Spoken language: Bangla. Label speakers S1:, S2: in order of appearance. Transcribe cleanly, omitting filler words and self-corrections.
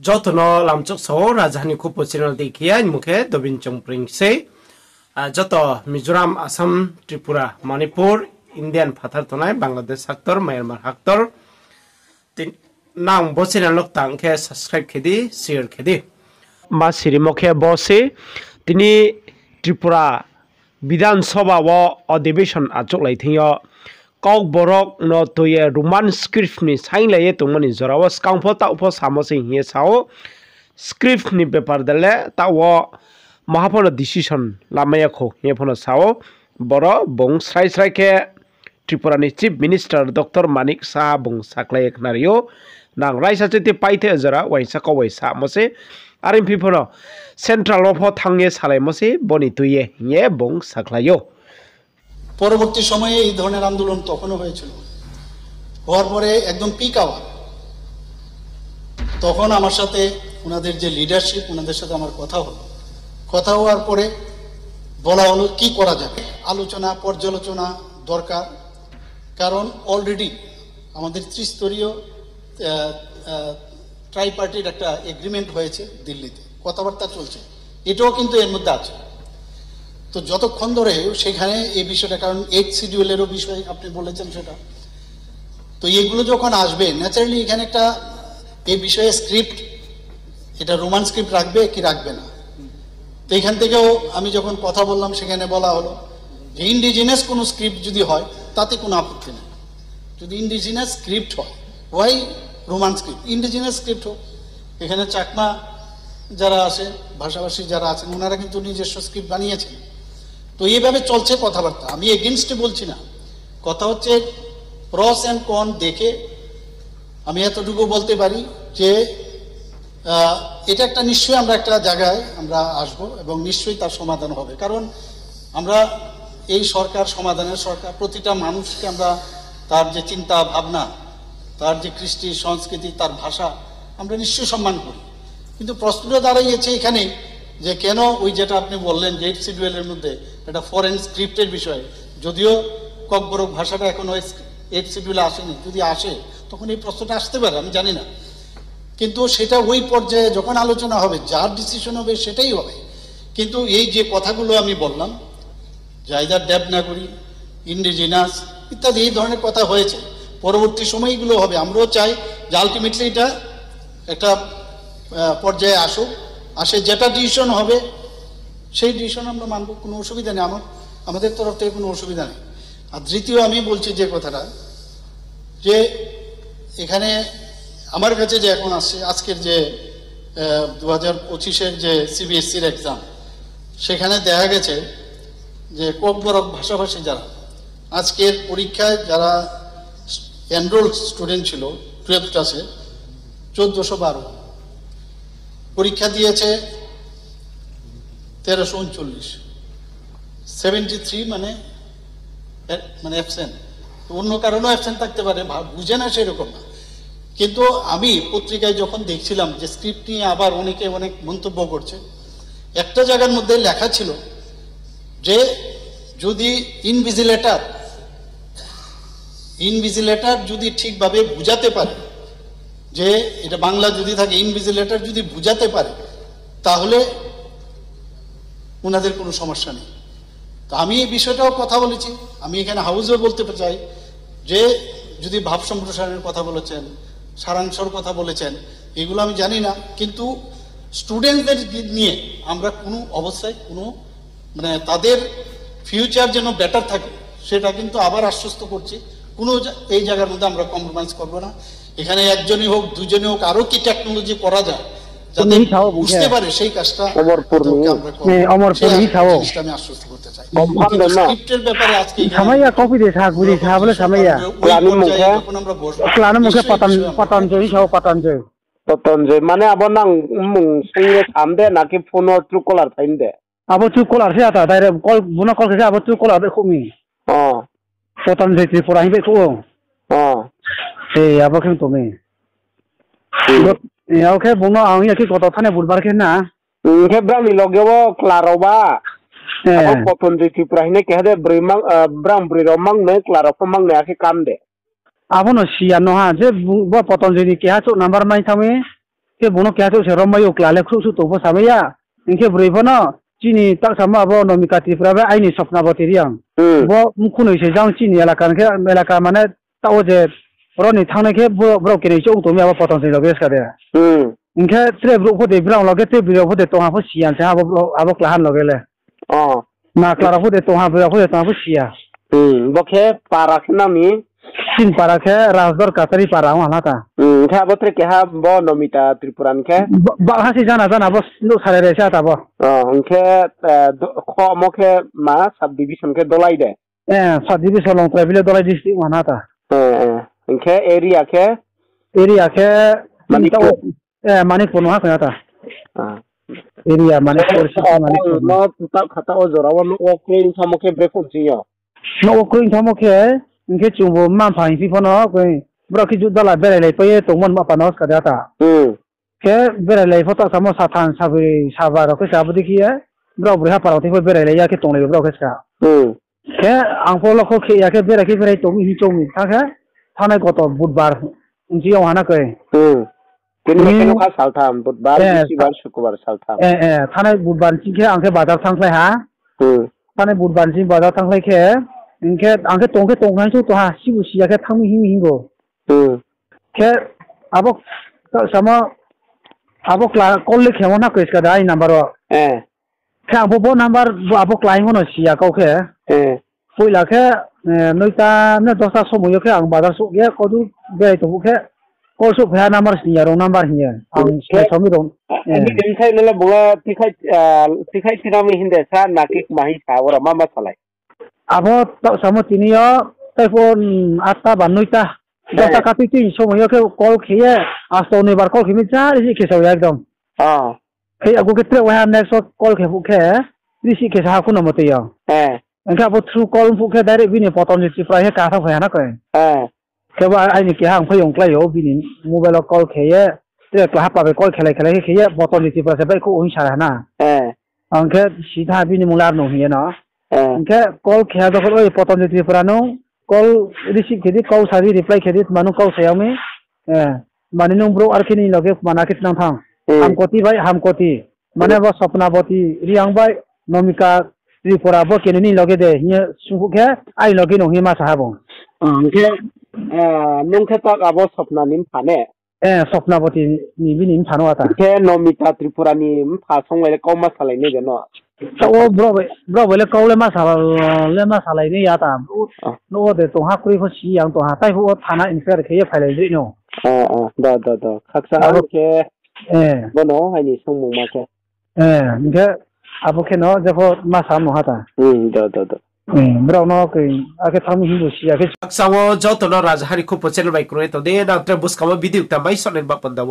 S1: যতনো লামচক সহ রাজধানী খুব চ্যানেল দেখিয়া মুখে দবিন চংপ্রিংসে যত মিজোরাম আসাম ত্রিপুরা মণিপুর ইন্ডিয়ান ফাথার তনায় বাংলাদেশ হাক্তর মায়ানমার হাক্তর নাম চ্যানেল লোক তাংখে সাবস্ক্রাইব খেদি শেয়ার খেদি মা সিরি মুখে বসে তিনি ত্রিপুরা বিধানসভা ও অধিবেশন আচক লাইথিও কওক বরক ন তয়ে রোমান স্ক্রিপ্ট নি সাইন লাইয়ে তুমনি জরাও স্কাউফো তাউফো সামসে হিয়ে সাও স্ক্রিপ্ট নি পেপার দলে তাও মহাফল ডিসিশন লামায়া খো হিয়ে ফনো সাও বড় বং স্রাই স্রাই কে ত্রিপুরা নি chief minister doctor Manik Saha বং সাকলাই একনারিও নাং রাইসা চেতে পাইতে জরা ওয়াইসা কওয়াইসা মসে আরিম ফিফনো সেন্ট্রাল অফ থাঙ্গে সালাই মসে বনি তুইয়ে হিয়ে বং সাকলাইও
S2: পরবর্তী সময়ে এই ধরনের আন্দোলন তখনও হয়েছিল, হওয়ার পরে একদম পিক আওয়ার তখন আমার সাথে ওনাদের যে লিডারশিপ ওনাদের সাথে আমার কথা হওয়ার পরে বলা হলো কি করা যাবে, আলোচনা পর্যালোচনা দরকার। কারণ অলরেডি আমাদের ত্রিস্তরীয় ট্রাইপার্টির একটা এগ্রিমেন্ট হয়েছে দিল্লিতে, কথাবার্তা চলছে, এটাও কিন্তু এর মধ্যে আছে। তো যতক্ষণ ধরে সেখানে এই বিষয়টা, কারণ 8 শিডিউলেরও বিষয় আপনি বলেছেন সেটা, তো এগুলো যখন আসবে ন্যাচারালি এখানে একটা এই বিষয়ে স্ক্রিপ্ট, এটা রোমান স্ক্রিপ্ট রাখবে কি রাখবে না। তো এখান থেকেও আমি যখন কথা বললাম সেখানে বলা হলো যে ইন্ডিজিনাস কোনো স্ক্রিপ্ট যদি হয় তাতে কোনো আপত্তি নেই, যদি ইন্ডিজিনাস স্ক্রিপ্ট হয়, ওয়াই রোমান স্ক্রিপ্ট, ইন্ডিজিনাস স্ক্রিপ্ট হোক। এখানে চাকমা যারা আছে, ভাষাভাষী যারা আছেন, ওনারা কিন্তু নিজস্ব স্ক্রিপ্ট বানিয়েছেন। তো এইভাবে চলছে কথাবার্তা, আমি এগেনস্টে বলছি না, কথা হচ্ছে প্রস অ্যান্ড কন দেখে আমি এতটুকু বলতে পারি যে এটা একটা নিশ্চয়ই আমরা একটা জায়গায় আমরা আসব এবং নিশ্চয়ই তার সমাধান হবে। কারণ আমরা এই সরকার সমাধানের সরকার, প্রতিটা মানুষকে আমরা তার যে চিন্তা ভাবনা, তার যে কৃষ্টি সংস্কৃতি, তার ভাষা আমরা নিশ্চয়ই সম্মান করি। কিন্তু প্রশ্নটা দাঁড়াইছে এখানে যে কেন ওই যেটা আপনি বললেন যে 8 শিডিউলের মধ্যে একটা ফরেন স্ক্রিপ্টের বিষয়, যদিও ককবরক ভাষাটা এখনো 8 শিডিউলে আসেনি, যদি আসে তখন এই প্রশ্নটা আসতে পারে, আমি জানি না। কিন্তু সেটা ওই পর্যায়ে যখন আলোচনা হবে, যার ডিসিশন হবে সেটাই হবে। কিন্তু এই যে কথাগুলো আমি বললাম, জায়দার দেবনাগরী, ইন্ডিজিনাস ইত্যাদি এই ধরনের কথা হয়েছে, পরবর্তী সময়গুলো হবে। আমরাও চাই যে আলটিমেটলি এটা একটা পর্যায়ে আসে, যেটা ডিসিশন হবে সেই ডিসিশন আমরা মানব, কোনো অসুবিধা নেই, আমাদের তরফ থেকে কোনো অসুবিধা নেই। আর দ্বিতীয় আমি বলছি যে কথাটা, যে এখানে আমার কাছে যে এখন আসছে আজকের যে 2025-এর যে সিবিএসসির এক্সাম, সেখানে দেখা গেছে যে ককবরক ভাষাভাষী যারা আজকের পরীক্ষায় যারা এনরোল স্টুডেন্ট ছিল 12th ক্লাসে 1412, পরীক্ষা দিয়েছে 1339, 73 মানে অ্যাবসেন্ট। অন্য কারণেও অ্যাবসেন্ট থাকতে পারে, বুঝে না সেরকম না। কিন্তু আমি পত্রিকায় যখন দেখছিলাম যে স্ক্রিপ্ট নিয়ে আবার অনেকে অনেক মন্তব্য করছে, একটা জায়গার মধ্যে লেখা ছিল যে যদি ইনভিজিলেটর যদি ঠিকভাবে বুঝাতে পারে, যে এটা বাংলা যদি থাকে, ইনভিজিলেটর যদি বুঝাতে পারে তাহলে ওনাদের কোনো সমস্যা নেই। তো আমি এই বিষয়টাও কথা বলেছি, আমি এখানে হাউসেও বলতে চাই যে যদি ভাব সম্প্রসারণের কথা বলেছেন, সারাংশর কথা বলেছেন, এগুলো আমি জানি না, কিন্তু স্টুডেন্টদের নিয়ে আমরা কোনো অবস্থায় কোনো তাদের ফিউচার যেন বেটার থাকে সেটা কিন্তু আবার আশ্বস্ত করছি, কোনো এই জায়গার মধ্যে আমরা কম্প্রোমাইজ করব না। এখানে একজনই হোক দুজনই হোক আরো কি টেকনোলজি করা যায় যাতে বুঝতে পারে সেই কাজটা আমি আশ্বস্ত করতে চাই। স্ক্রিপ্টের ব্যাপারে আজকে
S3: সামাইয়া কপি দে থাক বুঝি খা বলে সামাইয়া ক্লানো মুখে
S4: পতঞ্জয় মানে আবার নাং সঙ্গে সামদে নাকি ফোন ট্রু কলার ফাইন দে
S3: আবার ট্রু কলার সে আতা ডাইরেক্ট কল বুনা কল কে আবার ট্রু কলার খুমি পতঞ্জয় ত্রিপুরা হিবে তো এই আবার কেন তুমি ওকে বুনো আমি কি কত থানে বুধবার কে না
S4: কে ব্রামি লগেও ক্লারবা পতঞ্জয় ত্রিপুরা হিনে কে দে ব্রাম ব্রিরমাং নে ক্লারফমাং নে আকে কাম দে
S3: আবনো সিয়া নহা যে পতঞ্জয় কে হাচো নাম্বার মাই থামে ke bono kya to se romayo klale khru su to bo samaya inke brebono chini tak sama bo nomika tripura ba aini sopnaboti riang bo mukunu se jang chini elaka ke elaka mane tawo je roni thane ke bro ke ni chou to mi aba potong se loges ka de inke tre bro ko de brown loge te bro ko de to ha fo sian se abo klahan logele na klara ko de to ha bro ko de to ha fo sia
S4: bo ke para nami
S3: sin para ke razdor katari para wala ta
S4: kha botre ke ha bo nomita tripuran ke
S3: ba ha si jana bo no sare re sa ta bo
S4: ke kho mo ke ma sub division ke dolai de
S3: sub division long travel dolai district wana ta
S4: ke area ke
S3: manipur manipur no ha ka ta area manipur si manipur
S4: no ta khata o jora wo no okring samo ke break on jiyo
S3: no okring samo ke inke chumbo man phai fi phono ko bro ki ju dala bere le paye to mon ma panos ka data ke bere le photo samo sathan sabri sabar ko sabudi ki है bro bro ha paroti ko bere le ya ke tong le bro ke ska ke angpo lo ko ke ya ke bere to mi to mi ta ke thane ko to budbar unji yo hana ke
S4: tin ka saltham budbar bisibar शुक्रवार saltham
S3: thane budbar chi ke angke badar thangklai ha thane budbar chi badar thangklai ke inke angke tong han su to ha sibu sia ke thangmi hing go ke abok sama abok la kolle khemo na ko iska dai number ke abo number abok lai hono sia ko ke poila ke noita na dosa somoyo ke ang badar su ge ko du be to ke ko su bha number sia ro number hiya ang se somi ro
S4: ni din khai nala bunga tikhai tinami hinde sa nakik mahi sa ora mama salai
S3: abo to samo tiniyo telefon atta banoita dosa kapiti somoyo ke call khiye asto ne bar call khimi cha ri ke so ekdom ke ago ke tre wa next call ke bu ke ri si ke sa ku no mote yo enka bo through call bu ke direct bini potom ni pra he ka tha fa na ko ke ba ai ni ke hang phayong klai yo bini mobile call ke ye tre kla pa be call khelai ke ye potom ni pra se ba ko un sa na angke sitha bini mular no hiye no angke call khe do ko oi potom ni pra no call receive ke di call sari reply ke di manu call sayami mani nung bro ar kini loge mana kit nang thang hamkoti bai hamkoti mane bo sapnaboti riang bai nomika tripura bo kenini loge de hiye suhu ke ai loge no hima sahabo
S4: ke nung ke tak abo sapna nim phane
S3: sapnaboti ni bini phano ata
S4: ke nomita tripura ni pha songwe ko ma salai ne no
S3: o bro bole ko le ma salai ni ya ta no de to ha kuri ko si yang to ha tai hu thana infer ke ye phale ri no
S4: da khaksa aro ke bono ani songmu ma ke
S3: nge abo ke no je ko ma sa mo hata
S4: da
S3: bro no ke ake thami hindu si ake
S1: aksawo jotono rajhari ko pochel bai kro to de na tre buskama video ta bai sonen ba panda